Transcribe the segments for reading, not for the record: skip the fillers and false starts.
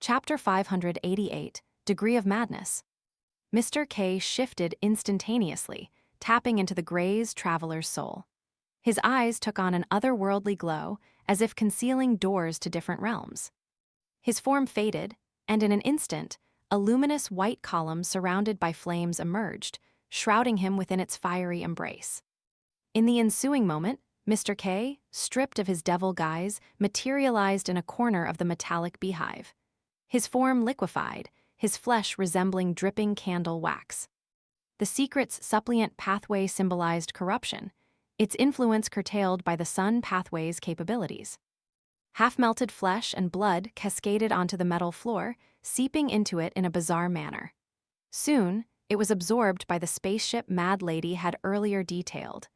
Chapter 588, Degree of Madness. Mr. K shifted instantaneously, tapping into the Gray's traveler's soul. His eyes took on an otherworldly glow, as if concealing doors to different realms. His form faded, and in an instant, a luminous white column surrounded by flames emerged, shrouding him within its fiery embrace. In the ensuing moment, Mr. K, stripped of his devil guise, materialized in a corner of the metallic beehive. His form liquefied, his flesh resembling dripping candle wax. The secret's suppliant pathway symbolized corruption, its influence curtailed by the sun pathway's capabilities. Half-melted flesh and blood cascaded onto the metal floor, seeping into it in a bizarre manner. Soon, it was absorbed by the spaceship Mad Lady had earlier detailed.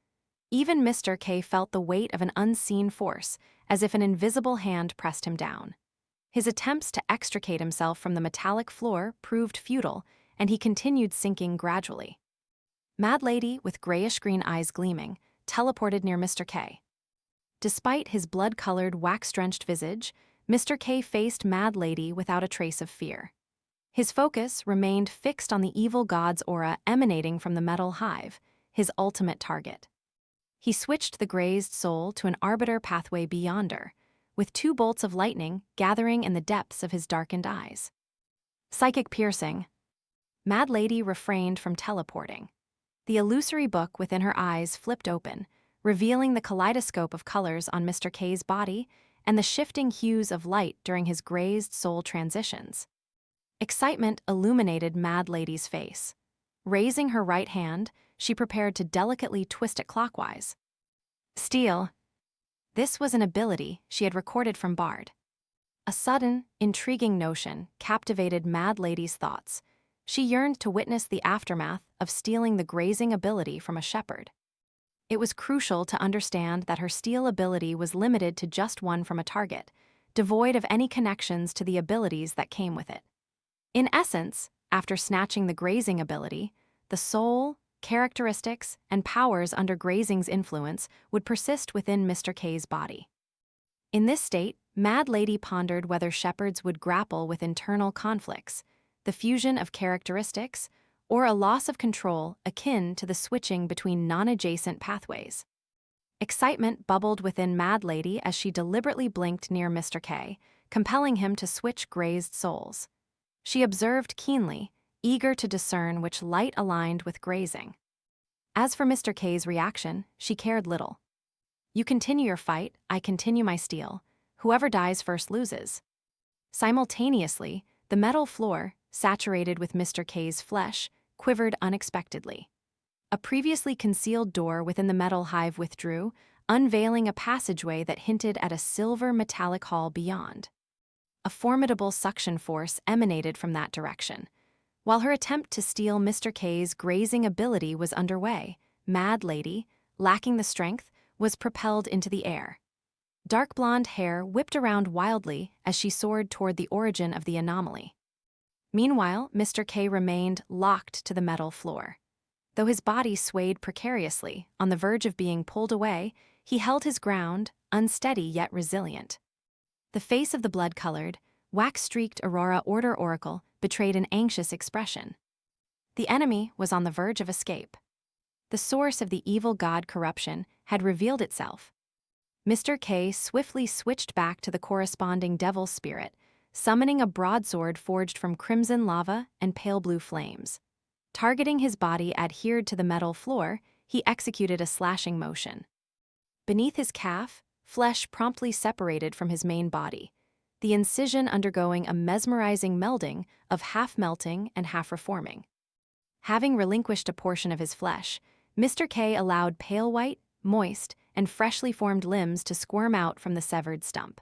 Even Mr. K felt the weight of an unseen force, as if an invisible hand pressed him down. His attempts to extricate himself from the metallic floor proved futile, and he continued sinking gradually. Mad Lady, with grayish-green eyes gleaming, teleported near Mr. K. Despite his blood-colored, wax-drenched visage, Mr. K faced Mad Lady without a trace of fear. His focus remained fixed on the evil god's aura emanating from the metal hive, his ultimate target. He switched the grazed soul to an arbiter pathway beyonder, with 2 bolts of lightning gathering in the depths of his darkened eyes. Psychic piercing. Mad Lady refrained from teleporting. The illusory book within her eyes flipped open, revealing the kaleidoscope of colors on Mr. K's body and the shifting hues of light during his grazed soul transitions. Excitement illuminated Mad Lady's face. Raising her right hand, she prepared to delicately twist it clockwise. Steal. This was an ability she had recorded from Bard. A sudden, intriguing notion captivated Mad Lady's thoughts. She yearned to witness the aftermath of stealing the grazing ability from a shepherd. It was crucial to understand that her steal ability was limited to just one from a target, devoid of any connections to the abilities that came with it. In essence, after snatching the grazing ability, the soul, characteristics, and powers under grazing's influence would persist within Mr. K's body. In this state, Mad Lady pondered whether shepherds would grapple with internal conflicts, the fusion of characteristics, or a loss of control akin to the switching between non-adjacent pathways. Excitement bubbled within Mad Lady as she deliberately blinked near Mr. K, compelling him to switch grazed souls. She observed keenly, eager to discern which light aligned with grazing. As for Mr. K's reaction, she cared little. You continue your fight, I continue my steal. Whoever dies first loses. Simultaneously, the metal floor, saturated with Mr. K's flesh, quivered unexpectedly. A previously concealed door within the metal hive withdrew, unveiling a passageway that hinted at a silver metallic hall beyond. A formidable suction force emanated from that direction. While her attempt to steal Mr. K's grazing ability was underway, Mad Lady, lacking the strength, was propelled into the air. Dark blonde hair whipped around wildly as she soared toward the origin of the anomaly. Meanwhile, Mr. K remained locked to the metal floor. Though his body swayed precariously, on the verge of being pulled away, he held his ground, unsteady yet resilient. The face of the blood-colored, wax-streaked Aurora Order Oracle betrayed an anxious expression. The enemy was on the verge of escape. The source of the evil god corruption had revealed itself. Mr. K swiftly switched back to the corresponding devil spirit, summoning a broadsword forged from crimson lava and pale blue flames. Targeting his body adhered to the metal floor, he executed a slashing motion. Beneath his calf, flesh promptly separated from his main body, the incision undergoing a mesmerizing melding of half-melting and half-reforming. Having relinquished a portion of his flesh, Mr. K allowed pale white, moist, and freshly formed limbs to squirm out from the severed stump.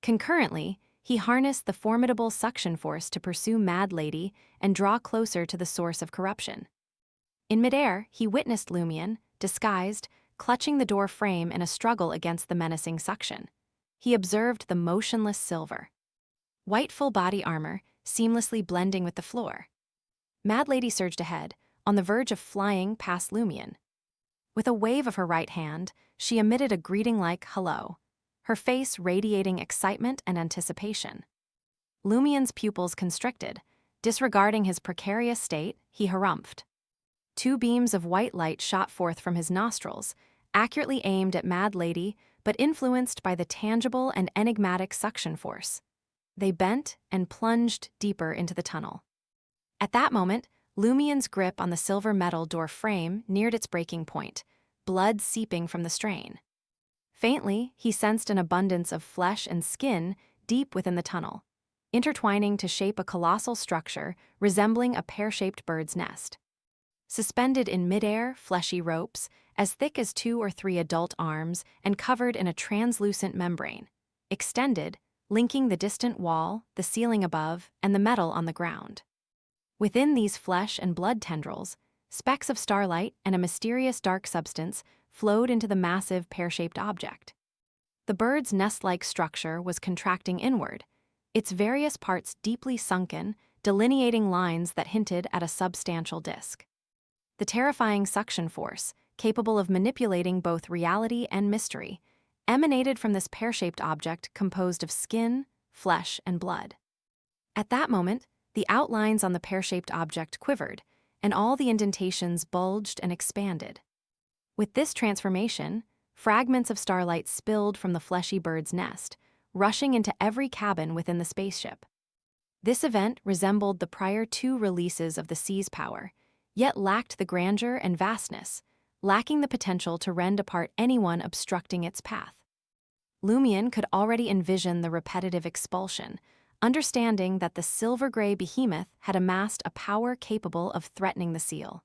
Concurrently, he harnessed the formidable suction force to pursue Mad Lady and draw closer to the source of corruption. In midair, he witnessed Lumion, disguised, clutching the door frame in a struggle against the menacing suction. He observed the motionless silver, white full-body armor seamlessly blending with the floor. Mad Lady surged ahead, on the verge of flying past Lumion. With a wave of her right hand, she emitted a greeting like hello, her face radiating excitement and anticipation. Lumien's pupils constricted. Disregarding his precarious state, he harumphed. Two beams of white light shot forth from his nostrils, accurately aimed at Mad Lady, but influenced by the tangible and enigmatic suction force. They bent and plunged deeper into the tunnel. At that moment, Lumien's grip on the silver metal door frame neared its breaking point, blood seeping from the strain. Faintly, he sensed an abundance of flesh and skin deep within the tunnel, intertwining to shape a colossal structure resembling a pear-shaped bird's nest. Suspended in midair, fleshy ropes, as thick as 2 or 3 adult arms and covered in a translucent membrane, extended, linking the distant wall, the ceiling above, and the metal on the ground. Within these flesh and blood tendrils, specks of starlight and a mysterious dark substance flowed into the massive pear-shaped object. The bird's nest-like structure was contracting inward, its various parts deeply sunken, delineating lines that hinted at a substantial disk. The terrifying suction force, capable of manipulating both reality and mystery, emanated from this pear-shaped object composed of skin, flesh, and blood. At that moment, the outlines on the pear-shaped object quivered, and all the indentations bulged and expanded. With this transformation, fragments of starlight spilled from the fleshy bird's nest, rushing into every cabin within the spaceship. This event resembled the prior 2 releases of the sea's power, yet lacked the grandeur and vastness, lacking the potential to rend apart anyone obstructing its path. Lumien could already envision the repetitive expulsion, understanding that the silver-gray behemoth had amassed a power capable of threatening the seal.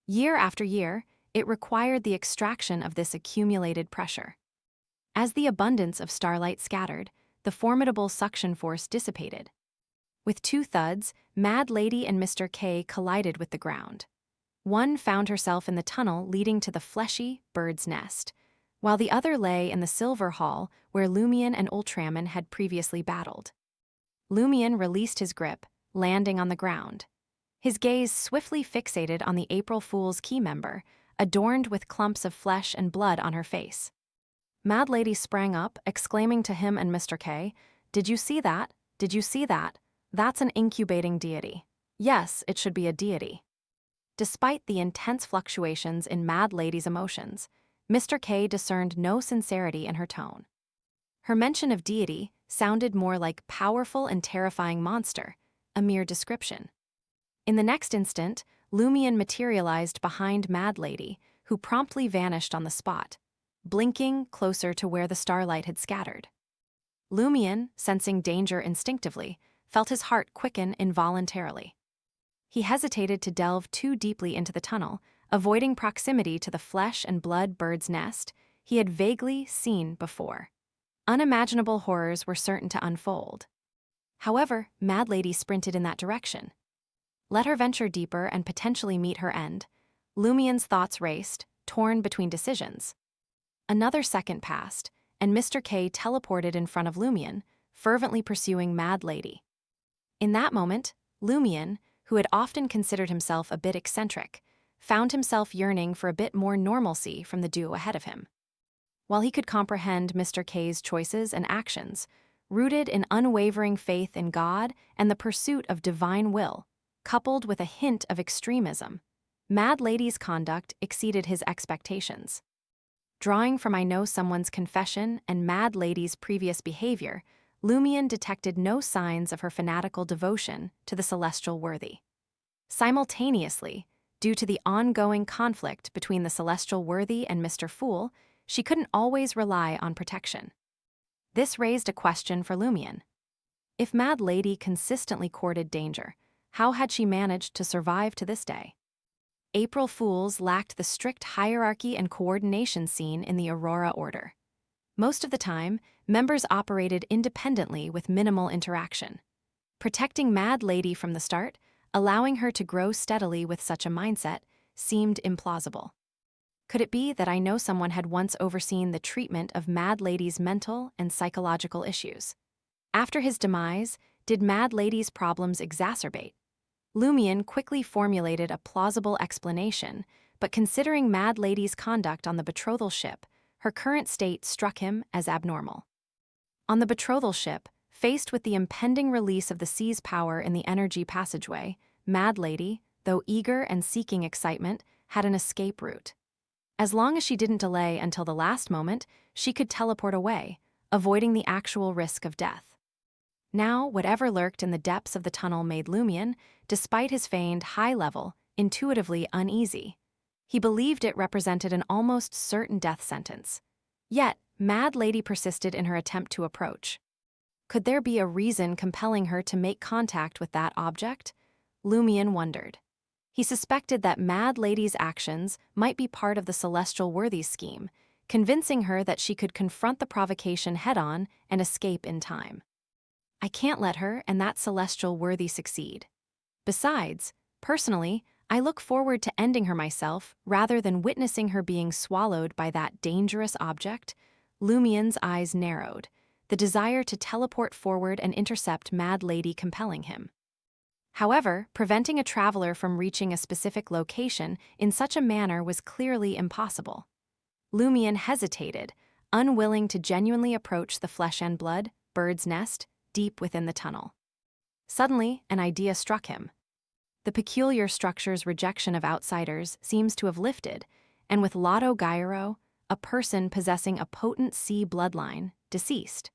Year after year, it required the extraction of this accumulated pressure. As the abundance of starlight scattered, the formidable suction force dissipated. With 2 thuds, Mad Lady and Mr. K collided with the ground. One found herself in the tunnel leading to the fleshy bird's nest, while the other lay in the silver hall where Lumien and Ultraman had previously battled. Lumien released his grip, landing on the ground. His gaze swiftly fixated on the April Fool's key member, adorned with clumps of flesh and blood on her face. Mad Lady sprang up, exclaiming to him and Mr. K, "Did you see that? Did you see that? That's an incubating deity. Yes, it should be a deity." Despite the intense fluctuations in Mad Lady's emotions, Mr. K discerned no sincerity in her tone. Her mention of deity sounded more like powerful and terrifying monster, a mere description. In the next instant, Lumien materialized behind Mad Lady, who promptly vanished on the spot, blinking closer to where the starlight had scattered. Lumien, sensing danger instinctively, felt his heart quicken involuntarily. He hesitated to delve too deeply into the tunnel, avoiding proximity to the flesh and blood bird's nest he had vaguely seen before. Unimaginable horrors were certain to unfold. However, Mad Lady sprinted in that direction. Let her venture deeper and potentially meet her end. Lumien's thoughts raced, torn between decisions. Another second passed, and Mr. K teleported in front of Lumien, fervently pursuing Mad Lady. In that moment, Lumien, who had often considered himself a bit eccentric, found himself yearning for a bit more normalcy from the duo ahead of him. While he could comprehend Mr. K's choices and actions, rooted in unwavering faith in God and the pursuit of divine will, coupled with a hint of extremism, Mad Lady's conduct exceeded his expectations. Drawing from I Know Someone's confession and Mad Lady's previous behavior, Lumien detected no signs of her fanatical devotion to the celestial worthy. Simultaneously, due to the ongoing conflict between the celestial worthy and Mr. Fool, she couldn't always rely on protection. This raised a question for Lumien. If Mad Lady consistently courted danger, how had she managed to survive to this day? April Fools lacked the strict hierarchy and coordination seen in the Aurora Order. Most of the time, members operated independently with minimal interaction. Protecting Mad Lady from the start, allowing her to grow steadily with such a mindset, seemed implausible. Could it be that I Know Someone had once overseen the treatment of Mad Lady's mental and psychological issues? After his demise, did Mad Lady's problems exacerbate? Lumien quickly formulated a plausible explanation, but considering Mad Lady's conduct on the betrothal ship, her current state struck him as abnormal. On the betrothal ship, Faced with the impending release of the sea's power in the energy passageway, Mad Lady, though eager and seeking excitement, had an escape route. As long as she didn't delay until the last moment, she could teleport away, avoiding the actual risk of death. Now, whatever lurked in the depths of the tunnel made Lumion, despite his feigned high level, intuitively uneasy. He believed it represented an almost certain death sentence. Yet, Mad Lady persisted in her attempt to approach. Could there be a reason compelling her to make contact with that object? Lumion wondered. He suspected that Mad Lady's actions might be part of the Celestial Worthies scheme, convincing her that she could confront the provocation head-on and escape in time. I can't let her and that Celestial Worthy succeed. Besides, personally, I look forward to ending her myself rather than witnessing her being swallowed by that dangerous object. Lumion's eyes narrowed, the desire to teleport forward and intercept Mad Lady compelling him. However, preventing a traveler from reaching a specific location in such a manner was clearly impossible. Lumion hesitated, unwilling to genuinely approach the flesh and blood, bird's nest, deep within the tunnel. Suddenly, an idea struck him. The peculiar structure's rejection of outsiders seems to have lifted, and with Lotto Gyro, a person possessing a potent sea bloodline, deceased.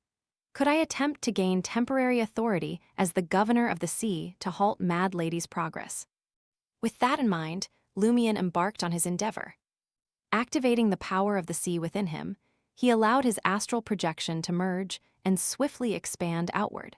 Could I attempt to gain temporary authority as the governor of the sea to halt Mad Lady's progress? With that in mind, Lumion embarked on his endeavor. Activating the power of the sea within him, he allowed his astral projection to merge and swiftly expand outward.